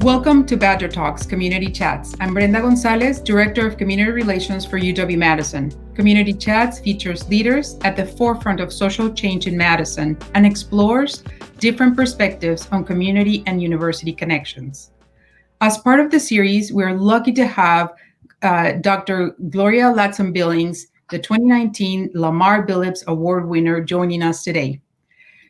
Welcome to Badger Talks Community Chats. I'm Brenda Gonzalez, Director of Community Relations for UW-Madison. Community Chats features leaders at the forefront of social change in Madison and explores different perspectives on community and university connections. As part of the series, we're lucky to have Dr. Gloria Ladson-Billings, the 2019 Lamar Billups Award winner, joining us today.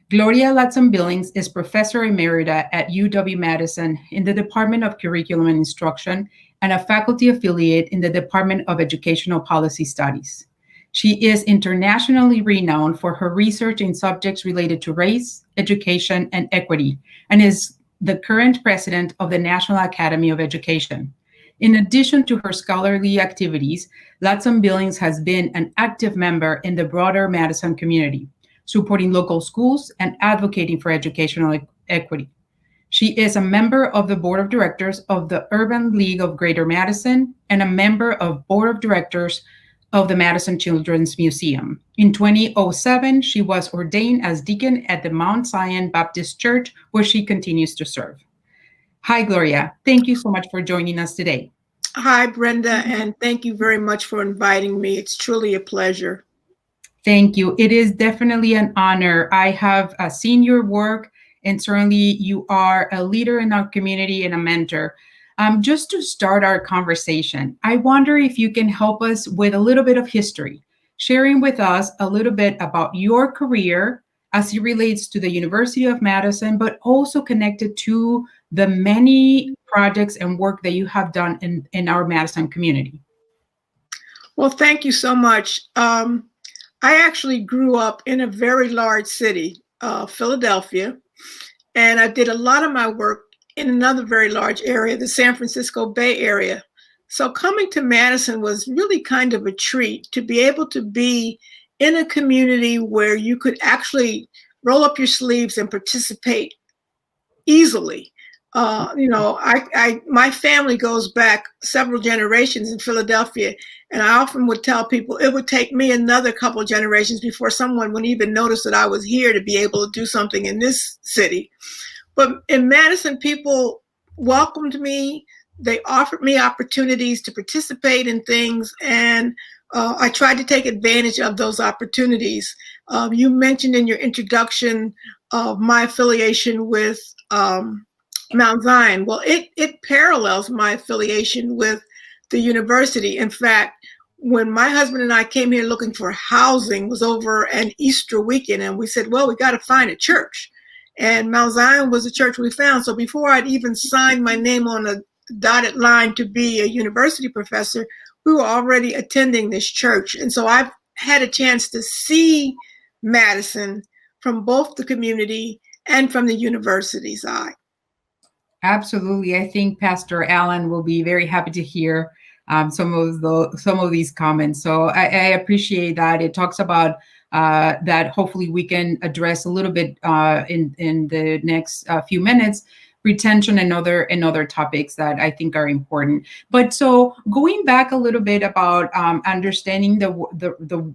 Gloria Ladson-Billings is Professor Emerita at UW-Madison in the Department of Curriculum and Instruction and a faculty affiliate in the Department of Educational Policy Studies. She is internationally renowned for her research in subjects related to race, education, and equity, and is the current president of the National Academy of Education. In addition to her scholarly activities, Ladson-Billings has been an active member in the broader Madison community, supporting local schools and advocating for educational equity. She is a member of the board of directors of the Urban League of Greater Madison and a member of board of directors of the Madison Children's Museum. In 2007, she was ordained as deacon at the Mount Zion Baptist Church, where she continues to serve. Hi, Gloria. Thank you so much for joining us today. Hi, Brenda, and thank you very much for inviting me. It's truly a pleasure. Thank you. It is definitely an honor. I have seen your work, and certainly you are a leader in our community and a mentor. Just to start our conversation, I wonder if you can help us with a little bit of history, sharing with us a little bit about your career as it relates to the University of Madison, but also connected to the many projects and work that you have done in our Madison community. Well, thank you so much. I actually grew up in a very large city, Philadelphia, and I did a lot of my work in another very large area, the San Francisco Bay Area. So coming to Madison was really kind of a treat to be able to be in a community where you could actually roll up your sleeves and participate easily. My family goes back several generations in Philadelphia, and I often would tell people it would take me another couple of generations before someone would even notice that I was here to be able to do something in this city. But in Madison, people welcomed me. They offered me opportunities to participate in things, and I tried to take advantage of those opportunities. You mentioned in your introduction of my affiliation with Mount Zion. Well, it parallels my affiliation with the university. In fact, when my husband and I came here looking for housing, it was over an Easter weekend, and we said, well, we got to find a church. And Mount Zion was the church we found. So before I'd even signed my name on a dotted line to be a university professor, we were already attending this church. And so I've had a chance to see Madison from both the community and from the university side. Absolutely. I think Pastor Allen will be very happy to hear some of these comments. So I appreciate that. It talks about that hopefully we can address a little bit in the next few minutes, retention and other topics that I think are important. But so going back a little bit about understanding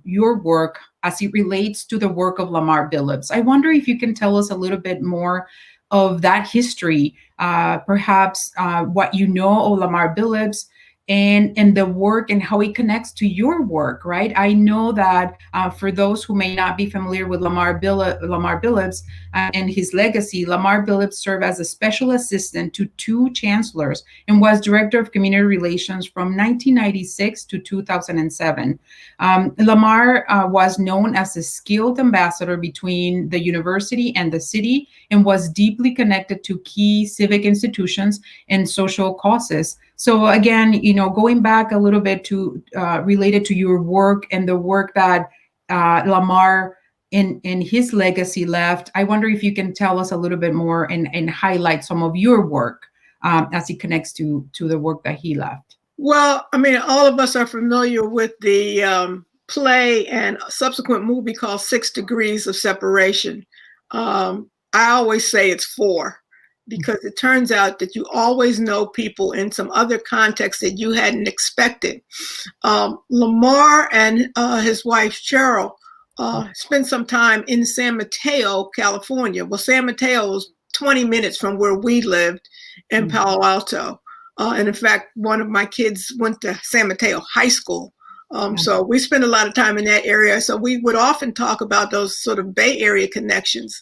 your work as it relates to the work of Lamar Billups, I wonder if you can tell us a little bit more of that history, perhaps what you know of Lamar Billups and the work and how it connects to your work, right? I know that for those who may not be familiar with Lamar Billups and his legacy, Lamar Billups served as a special assistant to two chancellors and was director of community relations from 1996 to 2007. Lamar was known as a skilled ambassador between the university and the city and was deeply connected to key civic institutions and social causes. So again, going back a little bit to related to your work and the work that Lamar in his legacy left, I wonder if you can tell us a little bit more and highlight some of your work as it connects to the work that he left. Well, I mean, all of us are familiar with the play and subsequent movie called 6 Degrees of Separation. I always say it's 4. Because it turns out that you always know people in some other context that you hadn't expected. Lamar and his wife, Cheryl, spent some time in San Mateo, California. Well, San Mateo was 20 minutes from where we lived in Mm. Palo Alto. And in fact, one of my kids went to San Mateo High School. So we spent a lot of time in that area. So we would often talk about those sort of Bay Area connections.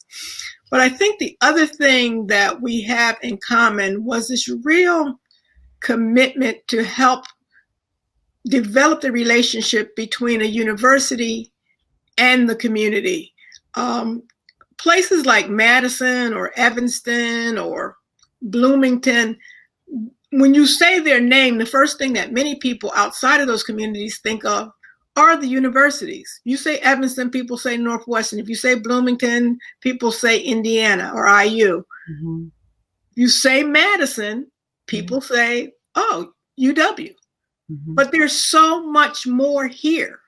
But I think the other thing that we have in common was this real commitment to help develop the relationship between a university and the community. Places like Madison or Evanston or Bloomington, when you say their name, the first thing that many people outside of those communities think of are the universities. You say Evanston, people say Northwestern. If you say Bloomington, people say Indiana or IU. Mm-hmm. You say Madison, people say, oh, UW. Mm-hmm. But there's so much more here.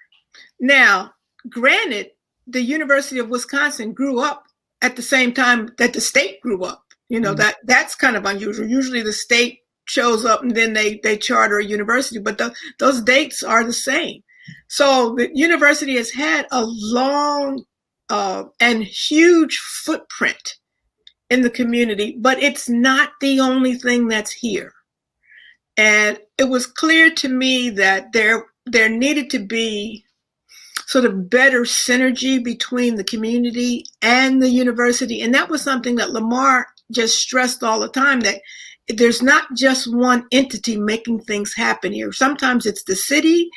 Now, granted, the University of Wisconsin grew up at the same time that the state grew up. You know, that's kind of unusual. Usually the state shows up and then they charter a university, but those dates are the same. So the university has had a long and huge footprint in the community, but it's not the only thing that's here. And it was clear to me that there needed to be sort of better synergy between the community and the university. And that was something that Lamar just stressed all the time, that there's not just one entity making things happen here. Sometimes it's the city.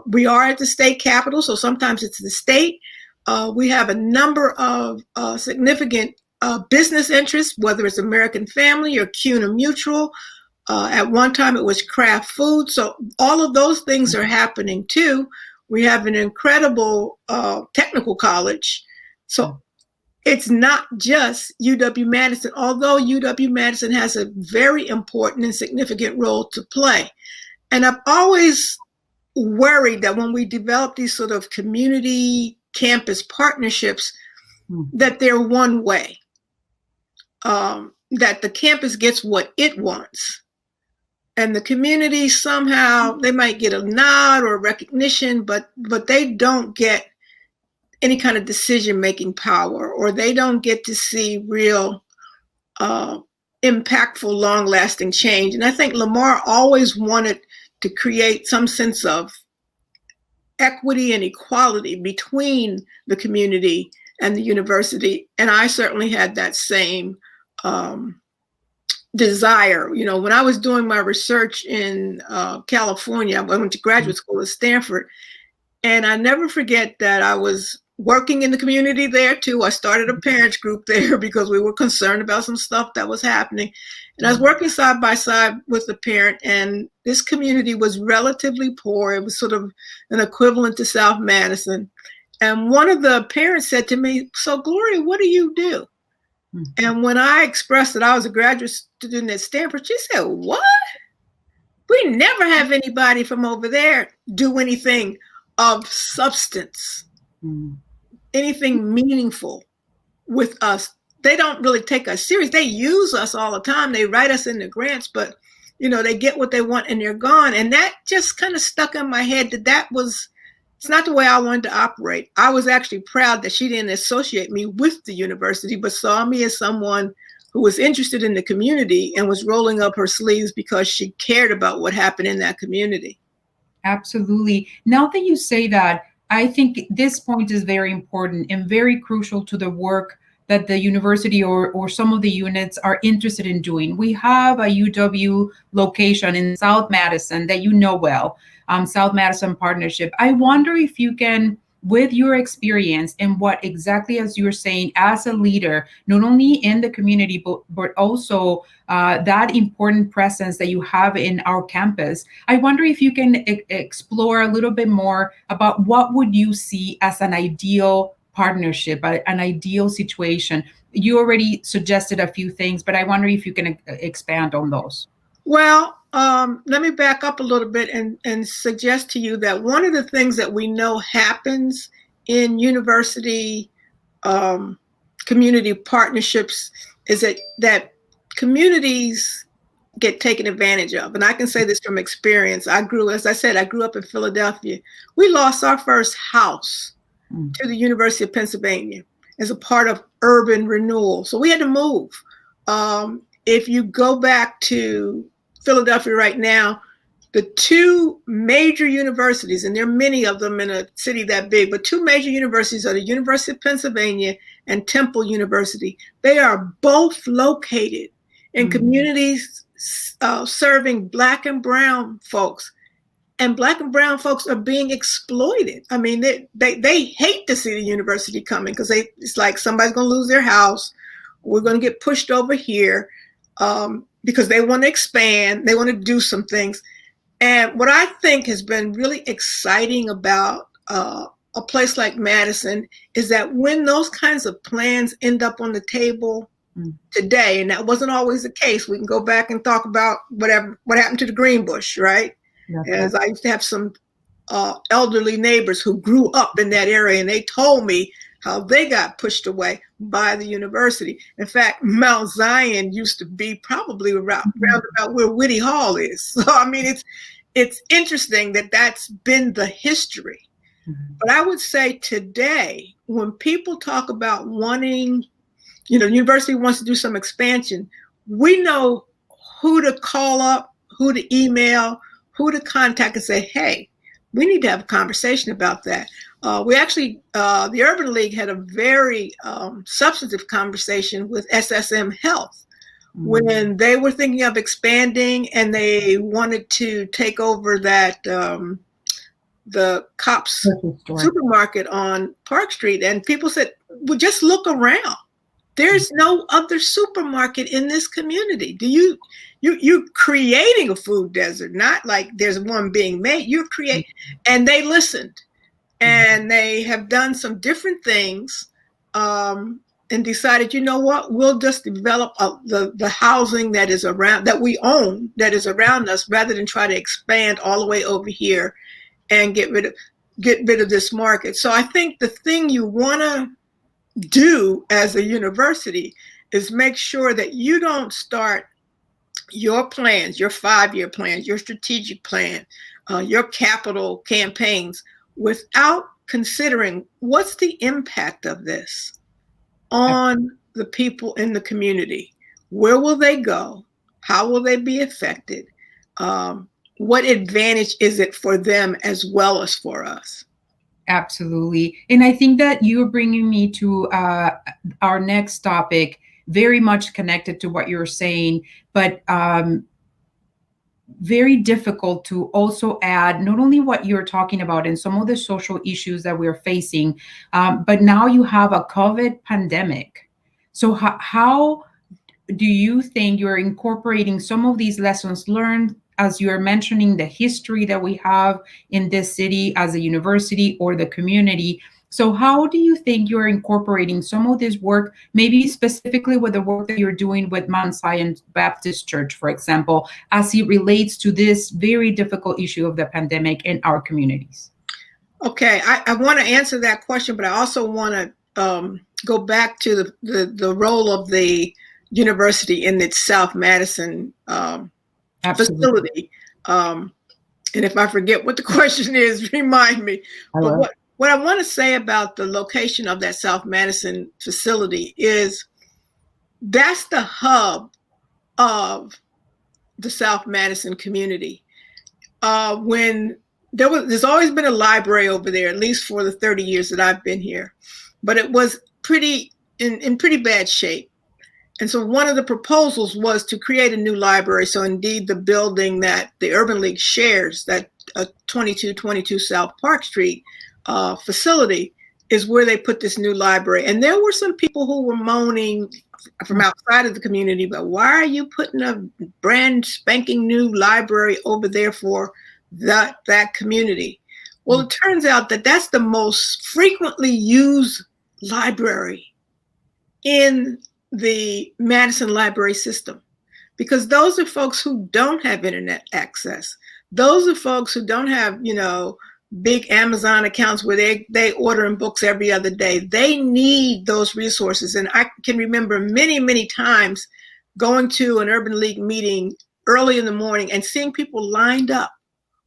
We are at the state capitol, so sometimes it's the state. We have a number of significant business interests, whether it's American Family or CUNA Mutual. At one time it was Kraft Food. So all of those things are happening too. We have an incredible technical college. So it's not just UW-Madison, although UW-Madison has a very important and significant role to play. And I've always worried that when we develop these sort of community campus partnerships, that they're one way, that the campus gets what it wants. And the community somehow, they might get a nod or recognition, but they don't get any kind of decision-making power, or they don't get to see real impactful, long-lasting change. And I think Lamar always wanted to create some sense of equity and equality between the community and the university. And I certainly had that same desire. You know, when I was doing my research in California, I went to graduate school at Stanford, and I never forget that I was working in the community there too. I started a parents group there because we were concerned about some stuff that was happening. And I was working side by side with the parent, and this community was relatively poor. It was sort of an equivalent to South Madison. And one of the parents said to me, "So Gloria, what do you do?" And when I expressed that I was a graduate student at Stanford, she said, "What? We never have anybody from over there do anything of substance, anything meaningful with us. They don't really take us serious. They use us all the time. They write us in the grants, but you know, they get what they want and they're gone." And that just kind of stuck in my head it's not the way I wanted to operate. I was actually proud that she didn't associate me with the university, but saw me as someone who was interested in the community and was rolling up her sleeves because she cared about what happened in that community. Absolutely. Now that you say that, I think this point is very important and very crucial to the work that the university or some of the units are interested in doing. We have a UW location in South Madison that you know well, South Madison Partnership. I wonder if you can, with your experience and what exactly, as you're saying, as a leader, not only in the community, but also that important presence that you have in our campus, I wonder if you can explore a little bit more about what would you see as an ideal partnership, an ideal situation. You already suggested a few things, but I wonder if you can expand on those. Well, let me back up a little bit and suggest to you that one of the things that we know happens in university community partnerships is that communities get taken advantage of. And I can say this from experience. As I said, I grew up in Philadelphia. We lost our first house to the University of Pennsylvania as a part of urban renewal. So we had to move. If you go back to Philadelphia right now, the two major universities, and there are many of them in a city that big, but two major universities are the University of Pennsylvania and Temple University. They are both located in communities serving Black and brown folks. And Black and brown folks are being exploited. I mean, they hate to see the university coming because it's like somebody's going to lose their house. We're going to get pushed over here because they want to expand. They want to do some things. And what I think has been really exciting about a place like Madison is that when those kinds of plans end up on the table today, and that wasn't always the case, we can go back and talk about what happened to the Greenbush, right? As I used to have some elderly neighbors who grew up in that area, and they told me how they got pushed away by the university. In fact, Mount Zion used to be probably around about where Whitty Hall is. So, I mean, it's interesting that that's been the history. But I would say today, when people talk about wanting, the university wants to do some expansion, we know who to call up, who to email, who to contact and say, hey, we need to have a conversation about that. We actually, the Urban League had a very substantive conversation with SSM Health when they were thinking of expanding and they wanted to take over that, the Cops supermarket on Park Street. And people said, well, just look around. There's no other supermarket in this community. You're creating a food desert, not like there's one being made. You're creating, and they listened. And they have done some different things and decided, you know what, we'll just develop the housing that is around, that we own, that is around us, rather than try to expand all the way over here and get rid of this market. So I think the thing you want to do as a university is make sure that you don't start your plans, your 5-year plans, your strategic plan, your capital campaigns without considering what's the impact of this on the people in the community. Where will they go? How will they be affected? What advantage is it for them as well as for us? Absolutely. And I think that you're bringing me to our next topic, very much connected to what you're saying, but very difficult to also add not only what you're talking about and some of the social issues that we're facing, but now you have a COVID pandemic. So how do you think you're incorporating some of these lessons learned, as you're mentioning the history that we have in this city as a university or the community? So how do you think you're incorporating some of this work, maybe specifically with the work that you're doing with Mount Zion Baptist Church, for example, as it relates to this very difficult issue of the pandemic in our communities? Okay, I want to answer that question, but I also want to go back to the role of the university in its South Madison facility. And if I forget what the question is, remind me. But what I want to say about the location of that South Madison facility is that's the hub of the South Madison community. When there's always been a library over there, at least for the 30 years that I've been here, but it was in pretty bad shape. And so one of the proposals was to create a new library. So indeed, the building that the Urban League shares, that 2222 South Park Street facility, is where they put this new library. And there were some people who were moaning from outside of the community, but why are you putting a brand spanking new library over there for that community? Well, it turns out that that's the most frequently used library in the Madison library system, because those are folks who don't have internet access. Those are folks who don't have, big Amazon accounts where they ordering books every other day. They need those resources. And I can remember many, many times going to an Urban League meeting early in the morning and seeing people lined up,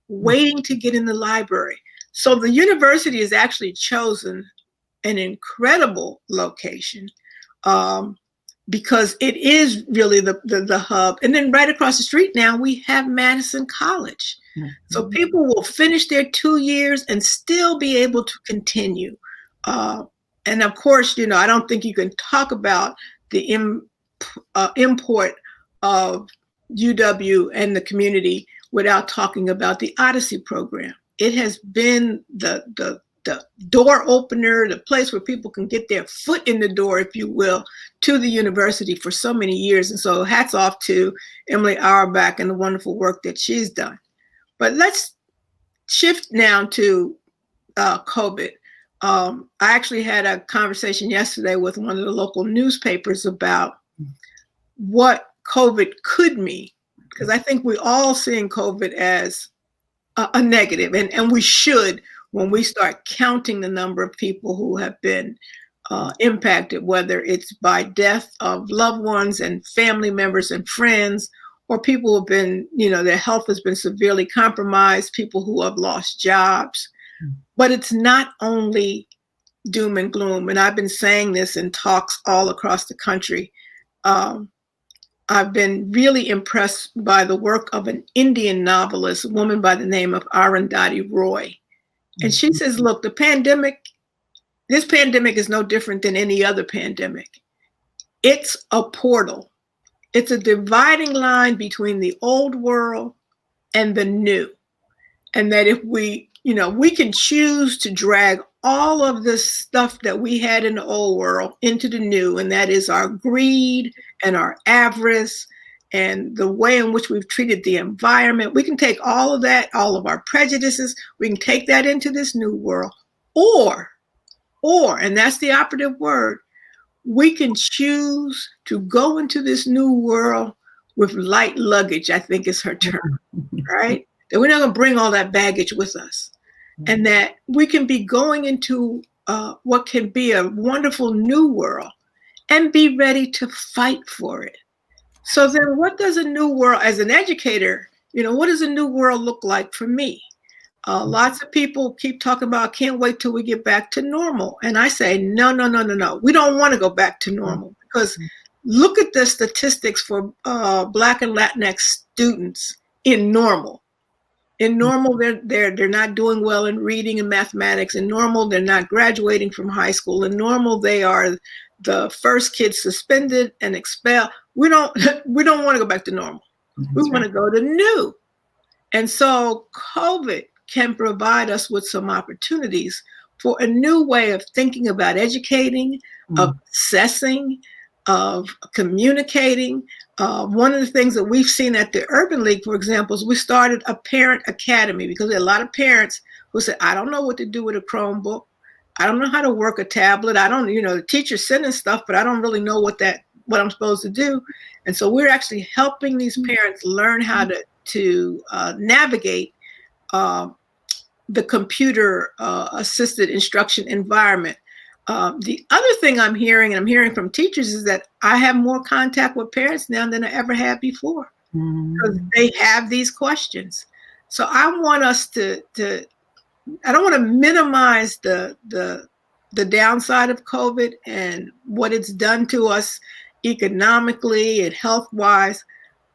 waiting to get in the library. So the university has actually chosen an incredible location because it is really the hub. And then right across the street now, we have Madison College. Mm-hmm. So people will finish their 2 years and still be able to continue. And of course, I don't think you can talk about the import of UW and the community without talking about the Odyssey program. It has been the door opener, the place where people can get their foot in the door, if you will, to the university for so many years. And so hats off to Emily Auerbach and the wonderful work that she's done. But let's shift now to COVID. I actually had a conversation yesterday with one of the local newspapers about what COVID could mean, because I think we all seeing COVID as a negative, and we should, when we start counting the number of people who have been impacted, whether it's by death of loved ones and family members and friends, or people who have been, their health has been severely compromised, people who have lost jobs. But it's not only doom and gloom. And I've been saying this in talks all across the country. I've been really impressed by the work of an Indian novelist, a woman by the name of Arundhati Roy. And she says, look, this pandemic is no different than any other pandemic. It's a portal. It's a dividing line between the old world and the new. And that if we can choose to drag all of this stuff that we had in the old world into the new, and that is our greed and our avarice and the way in which we've treated the environment. We can take all of that, all of our prejudices, we can take that into this new world. Or, and that's the operative word, we can choose to go into this new world with light luggage, I think is her term, right? That we're not going to bring all that baggage with us. And that we can be going into what can be a wonderful new world and be ready to fight for it. So then what does a new world, as an educator, what does a new world look like for me? Lots of people keep talking about, can't wait till we get back to normal. And I say, no. We don't want to go back to normal, because look at the statistics for Black and Latinx students in normal. In normal, they're not doing well in reading and mathematics. In normal, they're not graduating from high school. In normal, they are the first kids suspended and expelled. We don't want to go back to normal. We want to go to new. And so COVID can provide us with some opportunities for a new way of thinking about educating, of assessing, of communicating. One of the things that we've seen at the Urban League, for example, is we started a parent academy, because there are a lot of parents who say, I don't know what to do with a Chromebook. I don't know how to work a tablet. I don't, the teacher's sending stuff, but I don't really know what I'm supposed to do. And so we're actually helping these parents learn how to navigate the computer assisted instruction environment. The other thing I'm hearing from teachers, is that I have more contact with parents now than I ever had before, because they have these questions. So I want us I don't want to minimize the downside of COVID and what it's done to us economically and health-wise.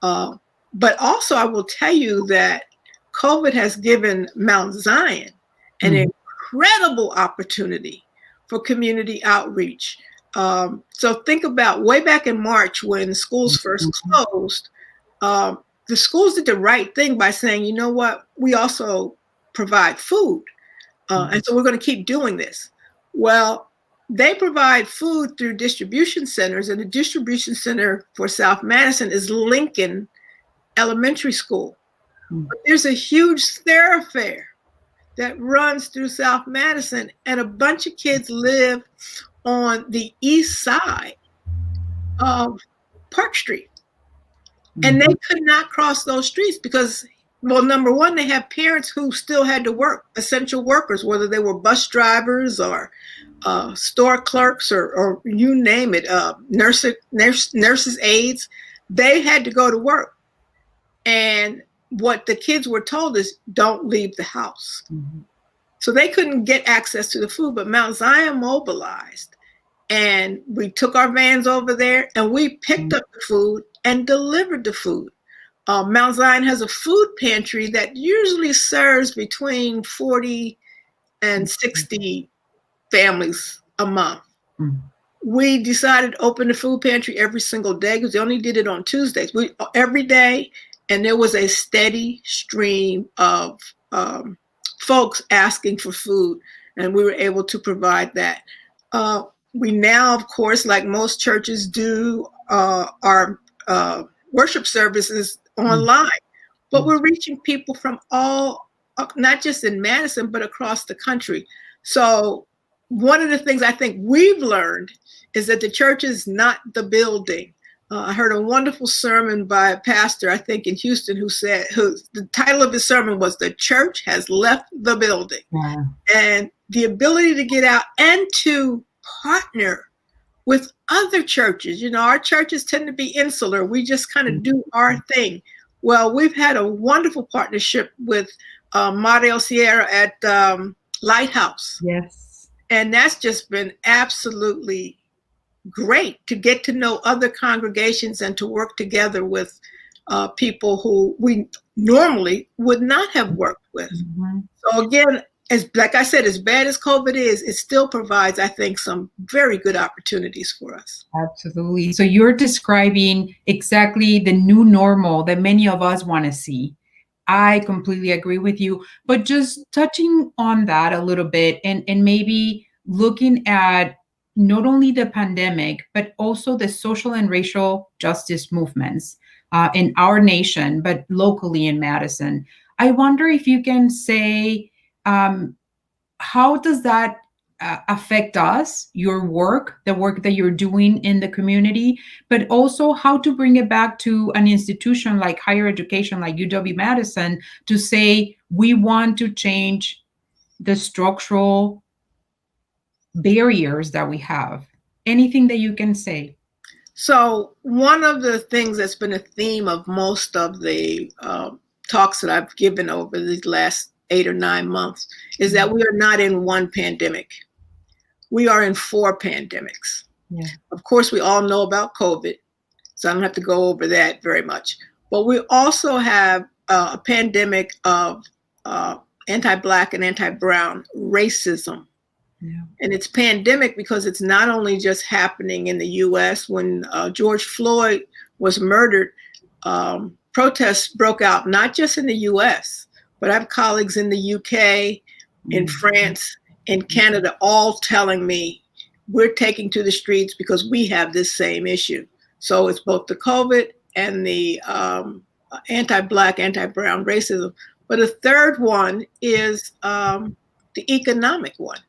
But also I will tell you that COVID has given Mount Zion an incredible opportunity for community outreach. So think about way back in March, when the schools first closed, the schools did the right thing by saying, you know what, we also provide food. And so we're going to keep doing this. Well, they provide food through distribution centers, and the distribution center for South Madison is Lincoln Elementary School. But there's a huge thoroughfare that runs through South Madison, and a bunch of kids live on the east side of Park Street. And they could not cross those streets because, well, number one, they have parents who still had to work, essential workers, whether they were bus drivers or store clerks or you name it, nurses' aides. They had to go to work. And what the kids were told is, don't leave the house. So they couldn't get access to the food, but Mount Zion mobilized. And we took our vans over there and we picked up the food and delivered the food. Mount Zion has a food pantry that usually serves between 40 and 60 families a month. We decided to open the food pantry every single day because they only did it on Tuesdays. Every day, and there was a steady stream of folks asking for food, and we were able to provide that. We now, of course, like most churches do, our worship services online, but we're reaching people from all, not just in Madison, but across the country. So one of the things I think we've learned is that the church is not the building. I heard a wonderful sermon by a pastor, I think in Houston, who the title of his sermon was "The Church Has Left the Building." Yeah. And the ability to get out and to partner with other churches. You know, our churches tend to be insular. We just kind of do our thing. Well, we've had a wonderful partnership with Mario Sierra at Lighthouse. Yes. And that's just been absolutely great to get to know other congregations and to work together with people who we normally would not have worked with. So again, like I said, as bad as COVID is, it still provides, I think, some very good opportunities for us. Absolutely. So you're describing exactly the new normal that many of us want to see. I completely agree with you. But just touching on that a little bit and maybe looking at not only the pandemic, but also the social and racial justice movements in our nation, but locally in Madison. I wonder if you can say, how does that affect us, your work, the work that you're doing in the community, but also how to bring it back to an institution like higher education, like UW-Madison, to say, we want to change the structural barriers that we have. Anything that you can say? So one of the things that's been a theme of most of the talks that I've given over these last 8 or 9 months is that we are not in one pandemic. We are in 4 pandemics. Yeah. Of course, we all know about COVID, so I don't have to go over that very much. But we also have a pandemic of anti-Black and anti-Brown racism. Yeah. And it's pandemic because it's not only just happening in the U.S. When George Floyd was murdered, protests broke out, not just in the U.S., but I have colleagues in the UK, in France, in Canada, all telling me we're taking to the streets because we have this same issue. So it's both the COVID and the anti-Black, anti-Brown racism. But a third one is the economic one.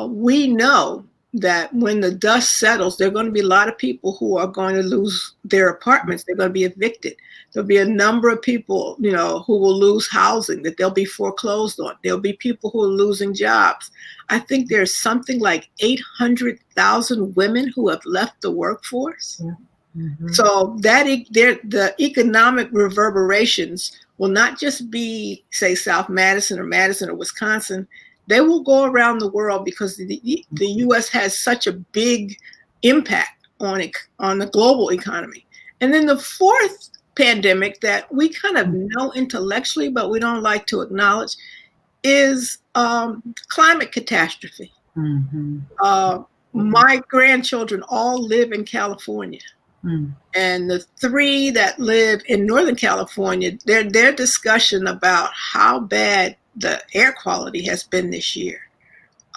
We know that when the dust settles, there are going to be a lot of people who are going to lose their apartments. They're going to be evicted. There'll be a number of people, you know, who will lose housing, that they'll be foreclosed on. There'll be people who are losing jobs. I think there's something like 800,000 women who have left the workforce. Mm-hmm. So that the economic reverberations will not just be, say, South Madison or Wisconsin. They will go around the world because the U.S. has such a big impact on the global economy. And then the fourth pandemic that we kind of know intellectually, but we don't like to acknowledge, is climate catastrophe. Mm-hmm. My grandchildren all live in California. Mm. And the 3 that live in Northern California, their discussion about how bad the air quality has been this year.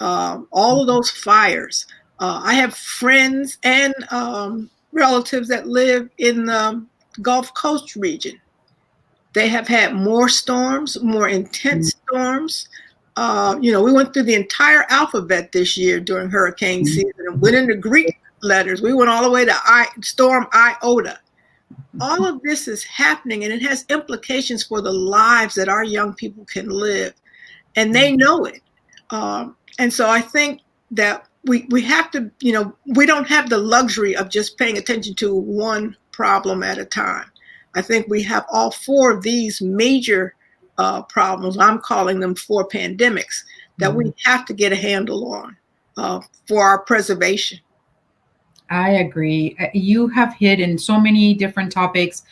All of those fires. I have friends and relatives that live in the Gulf Coast region. They have had more storms, more intense storms. We went through the entire alphabet this year during hurricane season and went into Greek letters. We went all the way to Storm Iota. All of this is happening, and it has implications for the lives that our young people can live, and they know it. And so I think that we have to, we don't have the luxury of just paying attention to one problem at a time. I think we have all 4 of these major problems. I'm calling them 4 pandemics that we have to get a handle on. for our preservation. I agree. You have hit in so many different topics.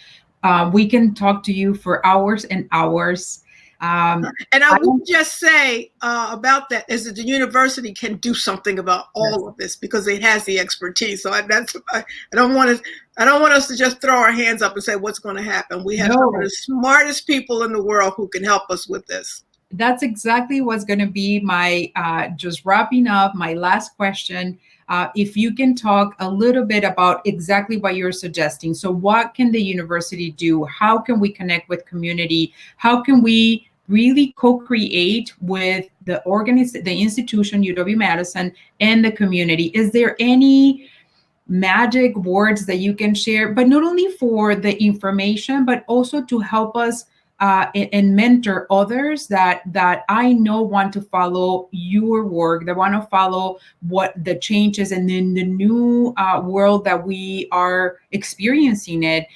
We can talk to you for hours and hours. And I will just say about that is that the university can do something about all of this because it has the expertise. So I don't want us to just throw our hands up and say what's going to happen. We have some of the smartest people in the world who can help us with this. That's exactly what's going to be my just wrapping up my last question. If you can talk a little bit about exactly what you're suggesting. So what can the university do? How can we connect with community? How can we really co-create with the institution, UW-Madison, and the community? Is there any magic words that you can share, but not only for the information, but also to help us and mentor others that I know want to follow your work, that want to follow what the changes and then the new world that we are experiencing it,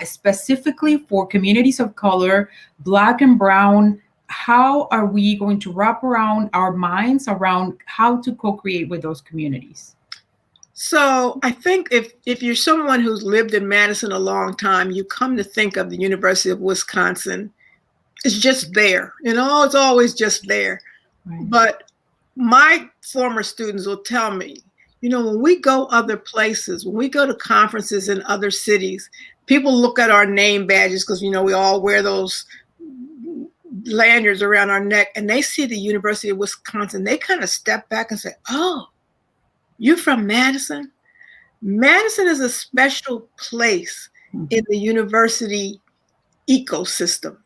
specifically for communities of color, Black and Brown. How are we going to wrap around our minds around how to co-create with those communities? So I think if you're someone who's lived in Madison a long time, you come to think of the University of Wisconsin. It's just there, it's always just there. Right. But my former students will tell me, when we go other places, when we go to conferences in other cities, people look at our name badges because, we all wear those lanyards around our neck, and they see the University of Wisconsin. They kind of step back and say, oh, you're from Madison? Madison is a special place in the university ecosystem.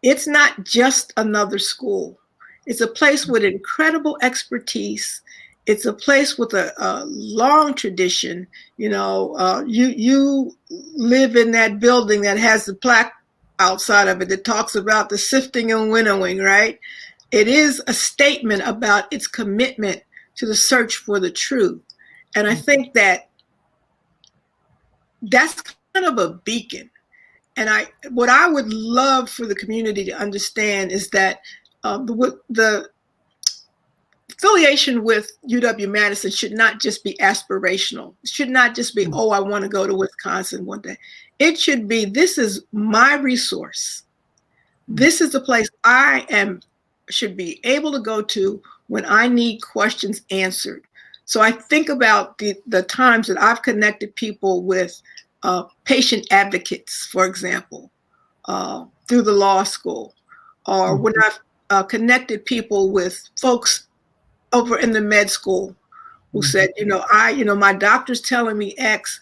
It's not just another school. It's a place with incredible expertise. It's a place with a long tradition. You live in that building that has the plaque outside of it that talks about the sifting and winnowing, right? It is a statement about its commitment to the search for the truth. And I think that that's kind of a beacon. And what I would love for the community to understand is that the affiliation with UW-Madison should not just be aspirational. It should not just be, oh, I want to go to Wisconsin one day. It should be, this is my resource. This is the place should be able to go to when I need questions answered. So I think about the times that I've connected people with patient advocates, for example, through the law school, or when I've connected people with folks over in the med school who said, my doctor's telling me X,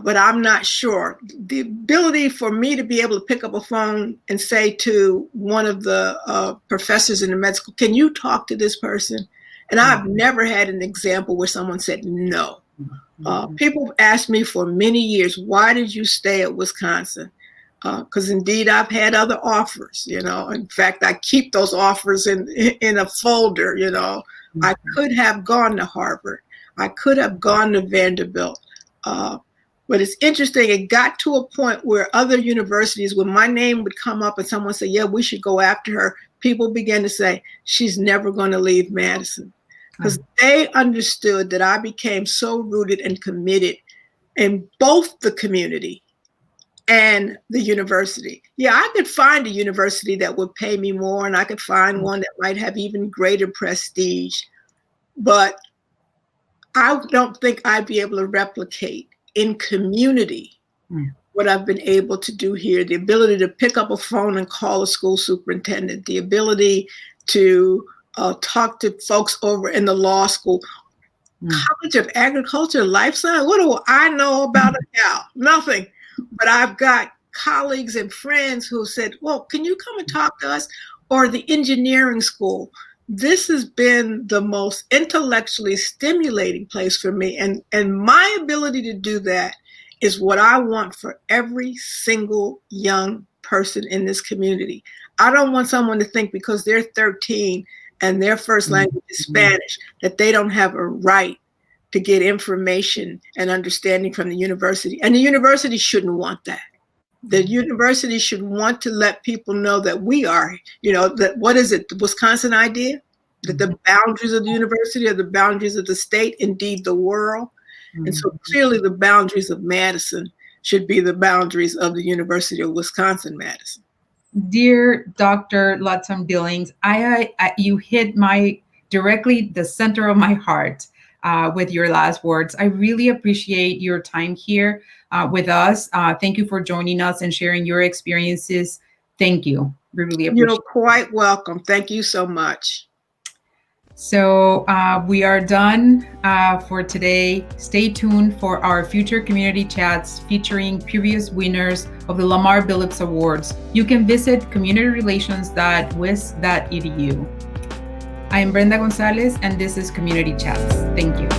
but I'm not sure. The ability for me to be able to pick up a phone and say to one of the professors in the med school, can you talk to this person? And I've never had an example where someone said no. People have asked me for many years, why did you stay at Wisconsin? Because indeed, I've had other offers, In fact, I keep those offers in a folder, I could have gone to Harvard. I could have gone to Vanderbilt. But it's interesting, it got to a point where other universities, when my name would come up and someone said, yeah, we should go after her, people began to say, she's never going to leave Madison. Because they understood that I became so rooted and committed in both the community and the university. Yeah, I could find a university that would pay me more, and I could find one that might have even greater prestige. But I don't think I'd be able to replicate in community what I've been able to do here. The ability to pick up a phone and call a school superintendent, the ability to talk to folks over in the law school. College of Agriculture, Life Science, what do I know about a cow? Nothing. But I've got colleagues and friends who said, well, can you come and talk to us? Or the engineering school. This has been the most intellectually stimulating place for me. And my ability to do that is what I want for every single young person in this community. I don't want someone to think because they're 13 and their first language is Spanish, that they don't have a right to get information and understanding from the university. And the university shouldn't want that. The university should want to let people know that we are, that what is it, the Wisconsin idea? that the boundaries of the university are the boundaries of the state, indeed the world. And so clearly the boundaries of Madison should be the boundaries of the University of Wisconsin-Madison. Dear Dr. Ludsom-Billings, you hit directly the center of my heart with your last words. I really appreciate your time here with us. Thank you for joining us and sharing your experiences. Thank you. We really appreciate it. You're quite welcome. Thank you so much. So we are done for today. Stay tuned for our future community chats featuring previous winners of the Lamar Billups Awards. You can visit communityrelations.wis.edu. I am Brenda Gonzalez, and this is Community Chats. Thank you.